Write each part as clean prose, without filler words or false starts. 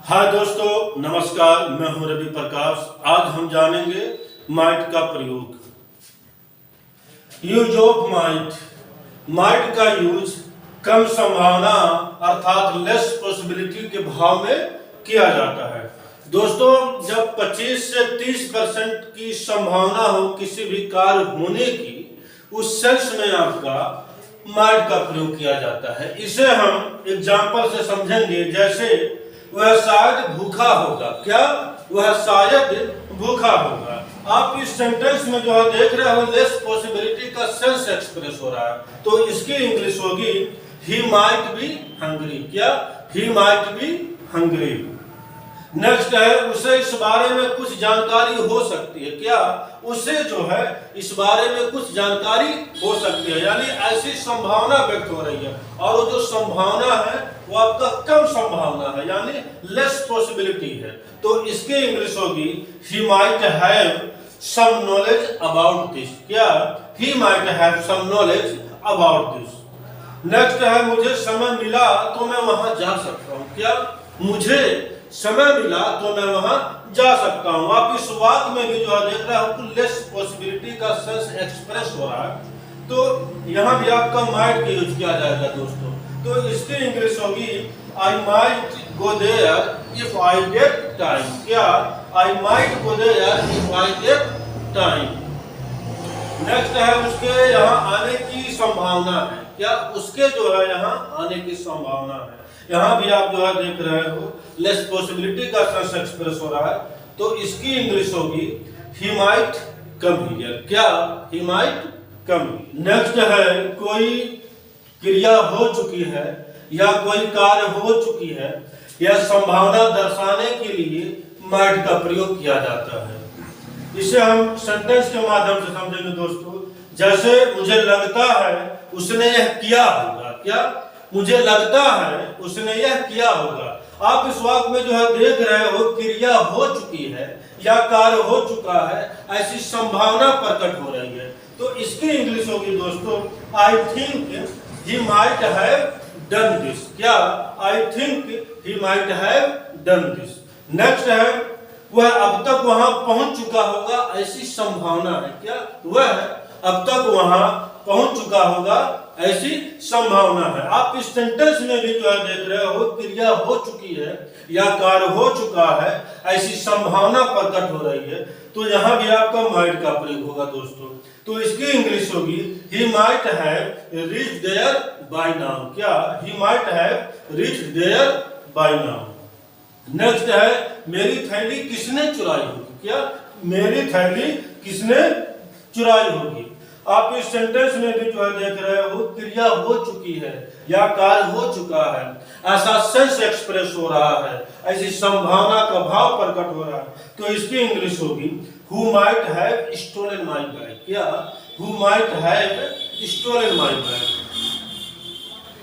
हाय दोस्तों, नमस्कार। मैं हूं रवि प्रकाश। आज हम जानेंगे माइट का प्रयोग। Use of might. माइट का यूज कम संभावना अर्थात लेस पॉसिबिलिटी के भाव में किया जाता है। दोस्तों, जब 25 से 30% की संभावना हो किसी भी कार्य होने की, उस सेंस में आपका माइट का प्रयोग किया जाता है। इसे हम एग्जाम्पल से समझेंगे। जैसे वह शायद भूखा होगा। क्या? वह शायद भूखा होगा। आप इस सेंटेंस में जो है देख रहे हो, लेस पॉसिबिलिटी का सेंस एक्सप्रेस हो रहा है, तो इसकी इंग्लिश होगी ही माइट बी हंग्री। क्या? He might be hungry. Next है, उसे इस बारे में कुछ जानकारी हो सकती है। क्या? उसे जो है इस बारे में कुछ जानकारी हो सकती है, यानी ऐसी संभावना व्यक्त हो रही है। और वो जो संभावना है वो आपका कम संभावना है, यानी लेस पॉसिबिलिटी है। तो इसकी इंग्लिश होगी he might have some knowledge about this. क्या? He might have some knowledge about this. Next है, मुझे समय मिला तो मैं वहां जा सकता हूं। क्या? मुझे समय मिला तो मैं वहां जा सकता हूं। आप इस वाक्य में भी जो है देख रहे हो, लेस पॉसिबिलिटी का सेंस एक्सप्रेस हो रहा है, तो यहां भी आपका माइट का यूज किया जाएगा दोस्तों। तो इसकी इंग्लिश होगी I might go there if I get time. क्या? I might go there if I get time. Next है, उसके यहाँ आने की संभावना है। क्या? उसके जो है यहाँ आने की संभावना है। यहाँ भी आप जो है देख रहे हो, लेस पॉसिबिलिटी का सेंस एक्सप्रेस हो रहा है, तो इसकी इंग्लिश होगी ही माइट कम हियर। क्या? He might come. नेक्स्ट है, कोई क्रिया हो चुकी है या कोई कार्य हो चुकी है, यह संभावना दर्शाने के लिए माइट का प्रयोग किया जाता है। इसे हम सेंटेंस के माध्यम से समझेंगे दोस्तों। जैसे मुझे लगता है उसने यह किया होगा। क्या? मुझे लगता है उसने यह किया होगा। आप इस वाक्य में जो है देख रहे हो, क्रिया हो चुकी है या कार्य हो चुका है, ऐसी संभावना प्रकट हो रही है। तो इसकी इंग्लिश होगी दोस्तों I think he might have done this. क्या? I think he might have done this. Next है, वह अब तक वहां पहुंच चुका होगा, ऐसी संभावना है। क्या? वह अब तक वहां पहुंच चुका होगा, ऐसी संभावना है। आप इस सेंटेंस में भी जो है देख रहे हो, क्रिया हो चुकी है या कार्य हो चुका है, ऐसी संभावना प्रकट हो रही है, तो यहां भी आपका माइट का प्रयोग होगा दोस्तों। तो इसकी इंग्लिश होगी he might have reached there by now. क्या? He might have reached there by now. Next है, मेरी थैली किसने चुराई होगी। क्या? मेरी थैली किसने चुराई होगी। आप इस सेंटेंस में भी जो है देख रहे हो, क्रिया हो चुकी है या कार्य हो चुका है, ऐसा सेंस एक्सप्रेस हो रहा है, ऐसी संभावना का भाव प्रकट हो रहा है, तो इसकी इंग्लिश होगी who might have stolen my bag. क्या? Who might have stolen my bag.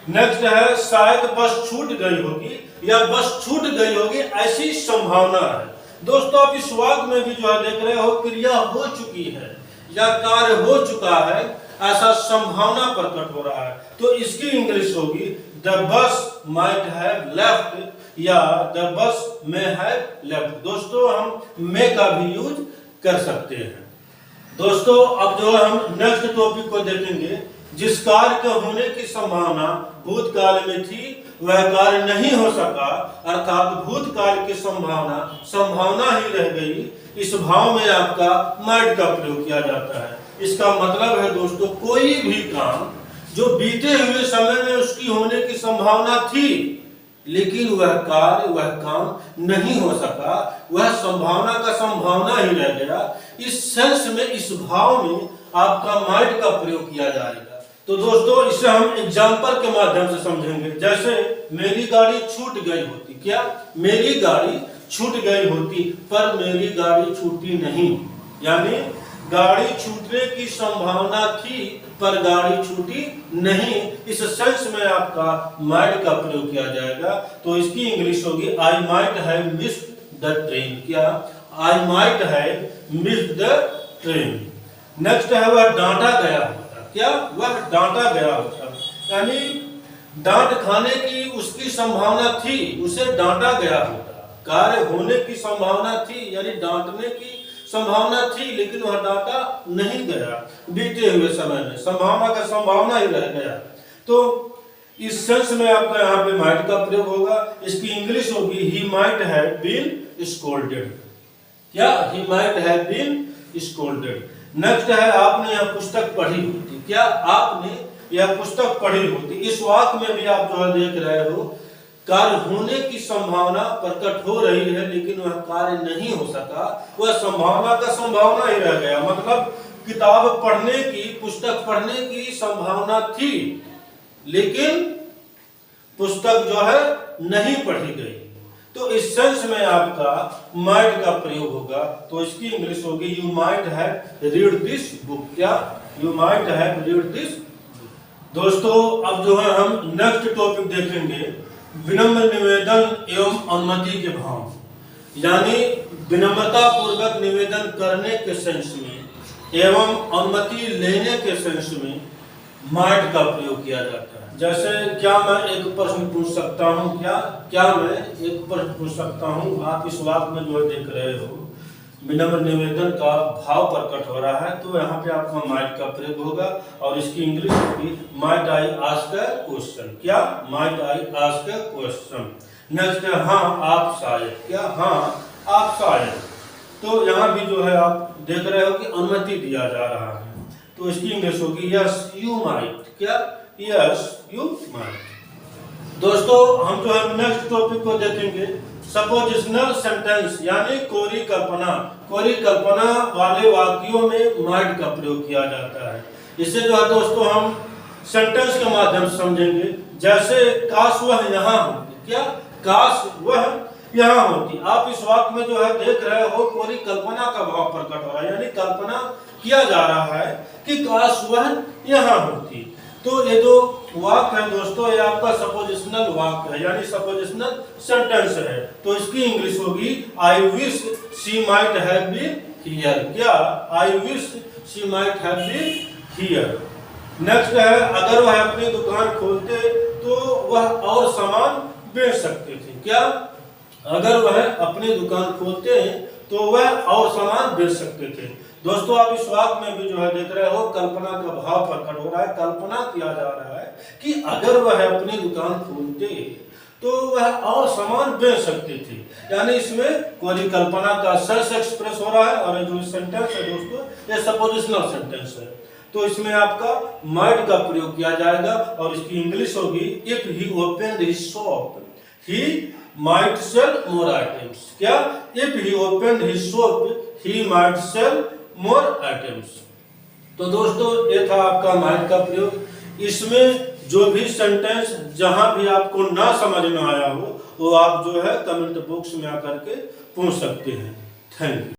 Next है, शायद बस छूट गई होगी या बस छूट गई होगी, ऐसी संभावना है। दोस्तों, आप इस वाक्य में भी जो है देख रहे हो, क्रिया हो चुकी है या कार्य हो चुका है, ऐसा संभावना प्रकट हो रहा है, तो इसकी इंग्लिश होगी the bus might have left या the bus may have left. दोस्तों, हम मे का भी यूज कर सकते हैं। दोस्तों, अब जो हम नेक्स्ट टॉपिक को देखेंगे। जिस कार्य के होने की संभावना भूतकाल में थी, वह कार्य नहीं हो सका, अर्थात भूतकाल की संभावना ही रह गई। इस भाव में आपका माइट का प्रयोग किया जाता है। इसका मतलब है दोस्तों, कोई भी काम जो बीते हुए समय में उसकी होने की संभावना थी, लेकिन वह कार्य, वह काम नहीं हो सका, वह संभावना का संभावना ही रह गया। इस सेंस में, इस भाव में आपका माइट का प्रयोग किया जाएगा। तो दोस्तों, इसे हम एग्जाम्पल के माध्यम से समझेंगे। जैसे मेरी गाड़ी छूट गई होती। क्या? मेरी गाड़ी छूट गई होती, पर मेरी गाड़ी छूटी नहीं, यानी गाड़ी छूटने की संभावना थी पर गाड़ी छूटी नहीं। इस सेंस में आपका माइट का प्रयोग किया जाएगा। तो इसकी इंग्लिश होगी I might have missed the train. क्या? I might have missed the train. Next है, वह डांटा गया होता। क्या? वह डांटा गया होता, यानी डांट खाने की उसकी संभावना थी, उसे डांटा गया होता। कार्य होने की संभावना थी, यानी डांटने की संभावना थी, लेकिन वह डांटा नहीं गया। बीते हुए समय में संभावना का संभावना ही रह गया। तो इस सेंस में आपका यहाँ पे माइट का प्रयोग होगा। इसकी इंग्लिश होगी he might have been scolded. क्या? He might have been scolded. Next है आपने यह पुस्तक पढ़ी होती। क्या? आपने यह पुस्तक पढ़ी होती। इस वाक्य में भी आप जो है देख रहे हो कार्य होने की संभावना प्रकट हो रही है, लेकिन वह कार्य नहीं हो सका। वह संभावना का संभावना ही रह गया। मतलब किताब पढ़ने की, पुस्तक पढ़ने की संभावना थी, लेकिन पुस्तक जो है नहीं पढ़ी गई। तो इस सेंस में आपका माइट का प्रयोग होगा। तो इसकी इंग्लिश होगी you might have read this book. क्या? You might have read this. दोस्तों अब जो है हम नेक्स्ट टॉपिक देखेंगे, विनम्र निवेदन एवं अनुमति के भाव। यानी विनम्रता पूर्वक निवेदन करने के सेंस में एवं अनुमति लेने के सेंस में माइट का प्रयोग किया जाता है। जैसे क्या मैं एक प्रश्न पूछ सकता हूँ? क्या मैं एक प्रश्न पूछ सकता हूँ? आप इस वाक्य में जो है देख रहे हो विनम्र निवेदन का भाव प्रकट हो रहा है, तो यहाँ पे आपका माइट का प्रयोग होगा। और इसकी इंग्लिश होगी might I ask a question. क्या? Might I ask a question. Next है हाँ आप शायद। क्या? हाँ आप शायद। तो यहाँ भी जो है आप देख रहे हो कि अनुमति दिया जा रहा है, तो इसकी इंग्लिश होगी यस यू माइट। क्या? Yes you might. दोस्तों हम जो है नेक्स्ट टॉपिक को देखेंगे, सपोजिशनल सेंटेंस यानी कोरी कल्पना। कोरी कल्पना वाले वाक्यों में माइट का प्रयोग किया जाता है। इसे जो है दोस्तों हम सेंटेंस के माध्यम से समझेंगे। जैसे काश वह यहाँ होती। क्या? काश वह यहाँ होती। आप इस वाक्य में जो है देख रहे हो कोरी कल्पना का भाव प्रकट हो रहा है, यानी कल्पना किया जा रहा है कि काश वह यहाँ होती। तो ये जो वाक्य है दोस्तों, ये आपका सपोजिशनल वाक्य है, यानी सपोजिशनल सेंटेंस है। तो इसकी इंग्लिश होगी I wish she might have been here. क्या? I wish she might have been here. Next है अगर वह अपनी दुकान खोलते तो वह और सामान बेच सकते थे। क्या? अगर वह अपनी दुकान खोलते तो वह और सामान बेच सकते थे। दोस्तों आप इस वाक्य में भी जो है देख रहे हो कल्पना का भाव प्रकट हो रहा है। कल्पना किया जा रहा है कि अगर वह अपनी दुकान खोलते तो वह और सामान बेच सकते थे, यानी इसमें कोई कल्पना का सेंस एक्सप्रेस हो रहा है। और ये जो सेंटेंस है दोस्तों ये सपोजिशनल सेंटेंस है, तो इसमें आपका माइट का प्रयोग किया जाएगा। और इसकी इंग्लिश होगी if he opened his shop he might sell more items. क्या? If he opened his shop he might sell more items. तो दोस्तों ये था आपका माइट का प्रयोग। इसमें जो भी सेंटेंस जहां भी आपको ना समझ में आया हो वो आप जो है कमेंट बॉक्स में आकर के पूछ सकते हैं। Thank you.